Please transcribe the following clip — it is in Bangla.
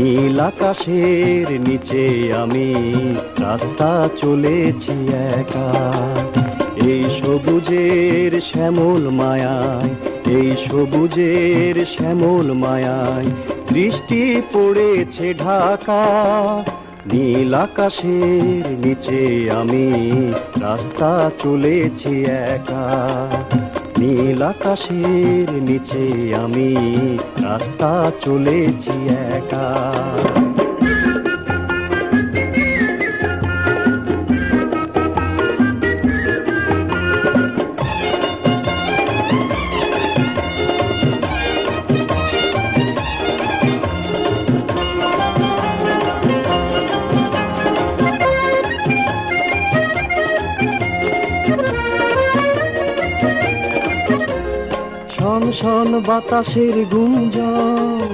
নীল আকাশের নিচে আমি রাস্তা চলেছি একা। এই সবুজের শ্যামল মায়ায়, এই সবুজের শ্যামল মায়ায় দৃষ্টি পড়েছে ঢাকা। নীল আকাশের নিচে আমি রাস্তা চলেছি একা। নীল আকাশের নিচে আমি রাস্তা চলেছি একা। শন শন বাতাসের গুঞ্জন,